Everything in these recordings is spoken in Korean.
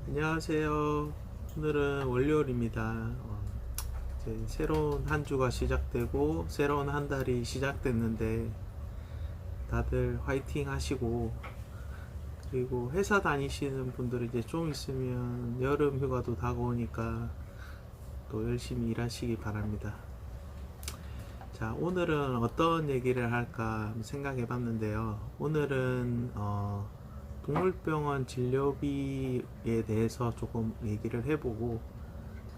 안녕하세요. 오늘은 월요일입니다. 이제 새로운 한 주가 시작되고 새로운 한 달이 시작됐는데 다들 화이팅 하시고, 그리고 회사 다니시는 분들은 이제 좀 있으면 여름 휴가도 다가오니까 또 열심히 일하시기 바랍니다. 자, 오늘은 어떤 얘기를 할까 생각해 봤는데요. 오늘은 동물병원 진료비에 대해서 조금 얘기를 해보고,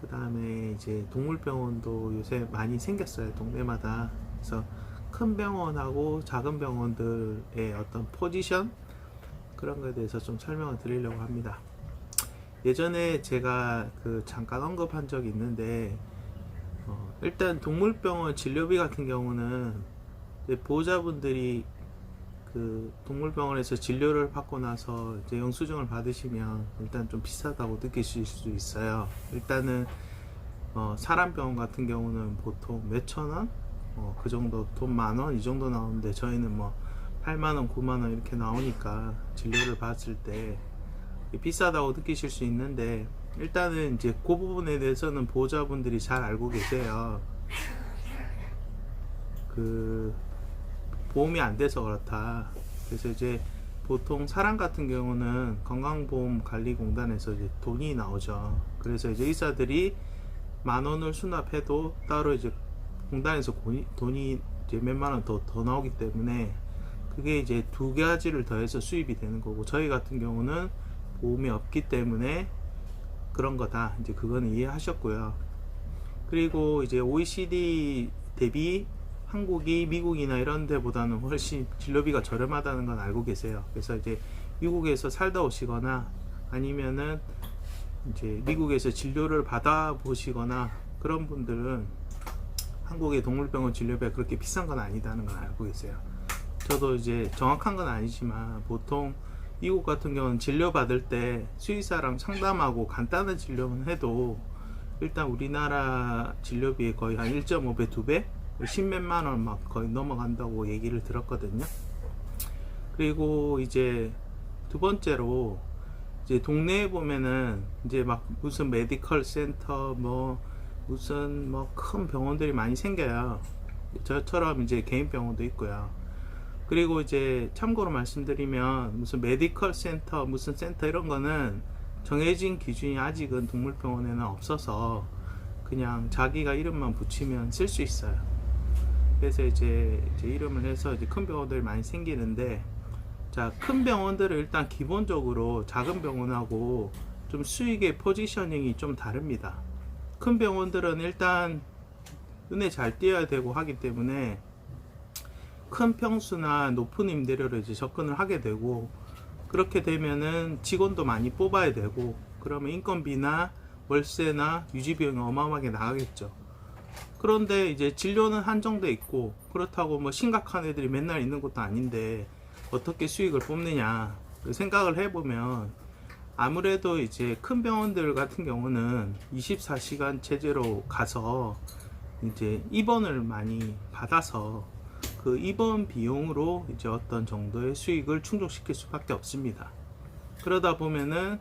그 다음에 이제 동물병원도 요새 많이 생겼어요, 동네마다. 그래서 큰 병원하고 작은 병원들의 어떤 포지션, 그런 거에 대해서 좀 설명을 드리려고 합니다. 예전에 제가 잠깐 언급한 적이 있는데, 일단 동물병원 진료비 같은 경우는 보호자분들이 동물병원에서 진료를 받고 나서 이제 영수증을 받으시면 일단 좀 비싸다고 느끼실 수 있어요. 일단은 사람 병원 같은 경우는 보통 몇천 원, 그 정도, 돈 만 원 이 정도 나오는데, 저희는 뭐 8만 원, 9만 원 이렇게 나오니까 진료를 받을 때 비싸다고 느끼실 수 있는데, 일단은 이제 그 부분에 대해서는 보호자분들이 잘 알고 계세요. 보험이 안 돼서 그렇다. 그래서 이제 보통 사람 같은 경우는 건강보험관리공단에서 이제 돈이 나오죠. 그래서 이제 의사들이 만 원을 수납해도 따로 이제 공단에서 돈이 이제 몇만 원 더 나오기 때문에, 그게 이제 두 가지를 더해서 수입이 되는 거고, 저희 같은 경우는 보험이 없기 때문에 그런 거다. 이제 그거는 이해하셨고요. 그리고 이제 OECD 대비 한국이 미국이나 이런 데보다는 훨씬 진료비가 저렴하다는 건 알고 계세요. 그래서 이제 미국에서 살다 오시거나 아니면은 이제 미국에서 진료를 받아 보시거나 그런 분들은 한국의 동물병원 진료비가 그렇게 비싼 건 아니다는 걸 알고 계세요. 저도 이제 정확한 건 아니지만 보통 미국 같은 경우는 진료 받을 때 수의사랑 상담하고 간단한 진료만 해도 일단 우리나라 진료비의 거의 한 1.5배, 2배? 10몇만 원 막 거의 넘어간다고 얘기를 들었거든요. 그리고 이제 두 번째로, 이제 동네에 보면은 이제 막 무슨 메디컬 센터, 뭐 무슨 뭐 큰 병원들이 많이 생겨요. 저처럼 이제 개인 병원도 있고요. 그리고 이제 참고로 말씀드리면, 무슨 메디컬 센터, 무슨 센터 이런 거는 정해진 기준이 아직은 동물병원에는 없어서 그냥 자기가 이름만 붙이면 쓸 수 있어요. 그래서 이제 이름을 해서 이제 큰 병원들이 많이 생기는데, 자, 큰 병원들은 일단 기본적으로 작은 병원하고 좀 수익의 포지셔닝이 좀 다릅니다. 큰 병원들은 일단 눈에 잘 띄어야 되고 하기 때문에 큰 평수나 높은 임대료로 이제 접근을 하게 되고, 그렇게 되면은 직원도 많이 뽑아야 되고, 그러면 인건비나 월세나 유지비용이 어마어마하게 나가겠죠. 그런데 이제 진료는 한정돼 있고, 그렇다고 뭐 심각한 애들이 맨날 있는 것도 아닌데 어떻게 수익을 뽑느냐 생각을 해보면, 아무래도 이제 큰 병원들 같은 경우는 24시간 체제로 가서 이제 입원을 많이 받아서 그 입원 비용으로 이제 어떤 정도의 수익을 충족시킬 수밖에 없습니다. 그러다 보면은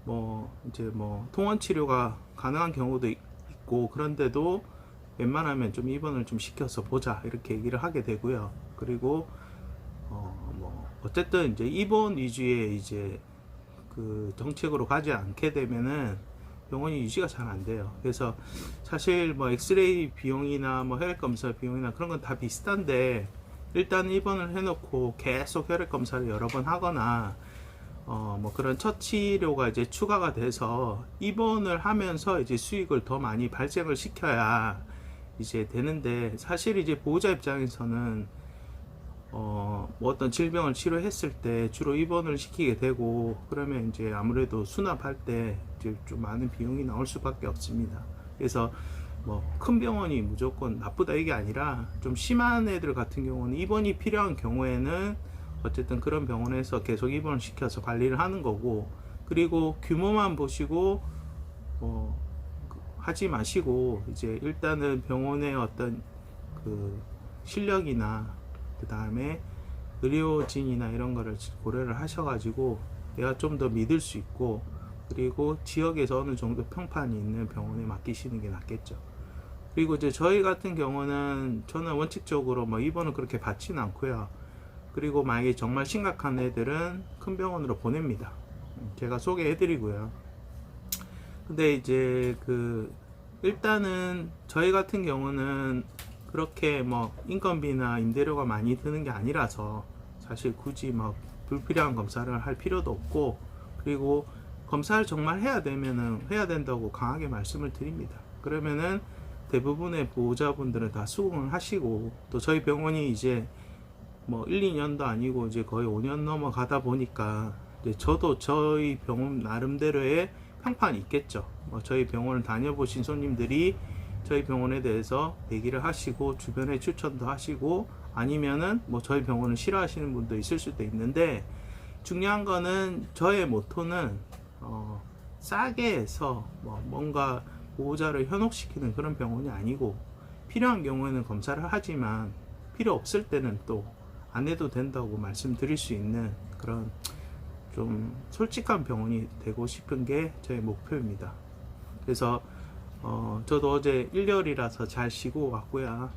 뭐 이제 뭐 통원 치료가 가능한 경우도 있고, 그런데도 웬만하면 좀 입원을 좀 시켜서 보자 이렇게 얘기를 하게 되고요. 그리고 뭐 어쨌든 이제 입원 위주의 이제 정책으로 가지 않게 되면은 병원이 유지가 잘 안 돼요. 그래서 사실 뭐 엑스레이 비용이나 뭐 혈액 검사 비용이나 그런 건 다 비슷한데, 일단 입원을 해놓고 계속 혈액 검사를 여러 번 하거나 뭐 그런 처치료가 이제 추가가 돼서 입원을 하면서 이제 수익을 더 많이 발생을 시켜야 이제 되는데, 사실 이제 보호자 입장에서는 뭐 어떤 질병을 치료했을 때 주로 입원을 시키게 되고, 그러면 이제 아무래도 수납할 때 이제 좀 많은 비용이 나올 수밖에 없습니다. 그래서 뭐 큰 병원이 무조건 나쁘다 이게 아니라, 좀 심한 애들 같은 경우는 입원이 필요한 경우에는 어쨌든 그런 병원에서 계속 입원을 시켜서 관리를 하는 거고, 그리고 규모만 보시고 하지 마시고, 이제 일단은 병원의 어떤 실력이나 그 다음에 의료진이나 이런 거를 고려를 하셔가지고 내가 좀 더 믿을 수 있고, 그리고 지역에서 어느 정도 평판이 있는 병원에 맡기시는 게 낫겠죠. 그리고 이제 저희 같은 경우는 저는 원칙적으로 뭐 입원을 그렇게 받지는 않고요. 그리고 만약에 정말 심각한 애들은 큰 병원으로 보냅니다. 제가 소개해드리고요. 근데 이제 일단은 저희 같은 경우는 그렇게 뭐 인건비나 임대료가 많이 드는 게 아니라서 사실 굳이 막 불필요한 검사를 할 필요도 없고, 그리고 검사를 정말 해야 되면은 해야 된다고 강하게 말씀을 드립니다. 그러면은 대부분의 보호자분들은 다 수긍을 하시고, 또 저희 병원이 이제 뭐 1, 2년도 아니고 이제 거의 5년 넘어가다 보니까 이제 저도 저희 병원 나름대로의 평판이 있겠죠. 뭐 저희 병원을 다녀보신 손님들이 저희 병원에 대해서 얘기를 하시고 주변에 추천도 하시고, 아니면은 뭐 저희 병원을 싫어하시는 분도 있을 수도 있는데, 중요한 거는 저의 모토는 싸게 해서 뭐 뭔가 보호자를 현혹시키는 그런 병원이 아니고, 필요한 경우에는 검사를 하지만 필요 없을 때는 또 안 해도 된다고 말씀드릴 수 있는 그런 좀 솔직한 병원이 되고 싶은 게 저의 목표입니다. 그래서 저도 어제 일요일이라서 잘 쉬고 왔고요.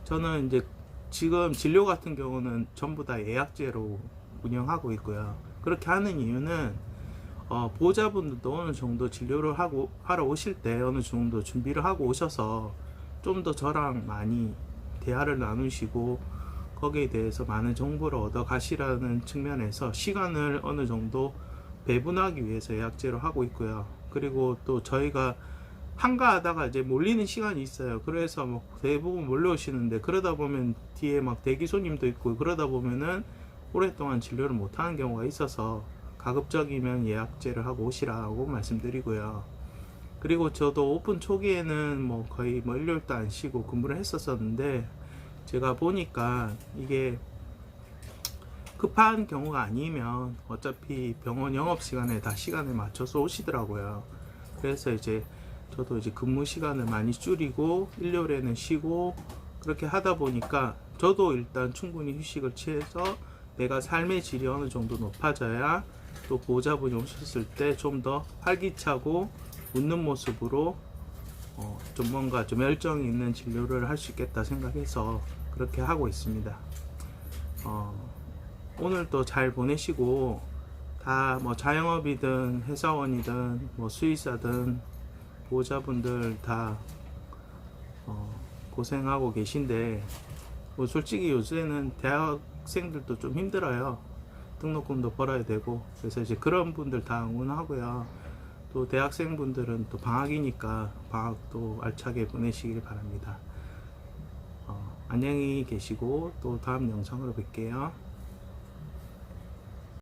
저는 이제 지금 진료 같은 경우는 전부 다 예약제로 운영하고 있고요. 그렇게 하는 이유는 보호자분들도 어느 정도 진료를 하러 오실 때 어느 정도 준비를 하고 오셔서 좀 더 저랑 많이 대화를 나누시고 거기에 대해서 많은 정보를 얻어 가시라는 측면에서 시간을 어느 정도 배분하기 위해서 예약제로 하고 있고요. 그리고 또 저희가 한가하다가 이제 몰리는 시간이 있어요. 그래서 뭐 대부분 몰려오시는데, 그러다 보면 뒤에 막 대기 손님도 있고, 그러다 보면은 오랫동안 진료를 못하는 경우가 있어서 가급적이면 예약제를 하고 오시라고 말씀드리고요. 그리고 저도 오픈 초기에는 뭐 거의 뭐 일요일도 안 쉬고 근무를 했었었는데, 제가 보니까 이게 급한 경우가 아니면 어차피 병원 영업시간에 다 시간에 맞춰서 오시더라고요. 그래서 이제 저도 이제 근무 시간을 많이 줄이고 일요일에는 쉬고, 그렇게 하다 보니까 저도 일단 충분히 휴식을 취해서 내가 삶의 질이 어느 정도 높아져야 또 보호자분이 오셨을 때 좀 더 활기차고 웃는 모습으로 좀 뭔가 좀 열정이 있는 진료를 할 수 있겠다 생각해서 그렇게 하고 있습니다. 오늘도 잘 보내시고, 다 뭐 자영업이든 회사원이든 뭐 수의사든 보호자분들 다 고생하고 계신데, 뭐 솔직히 요새는 대학생들도 좀 힘들어요. 등록금도 벌어야 되고. 그래서 이제 그런 분들 다 응원하고요. 또 대학생분들은 또 방학이니까 방학도 알차게 보내시길 바랍니다. 안녕히 계시고 또 다음 영상으로 뵐게요.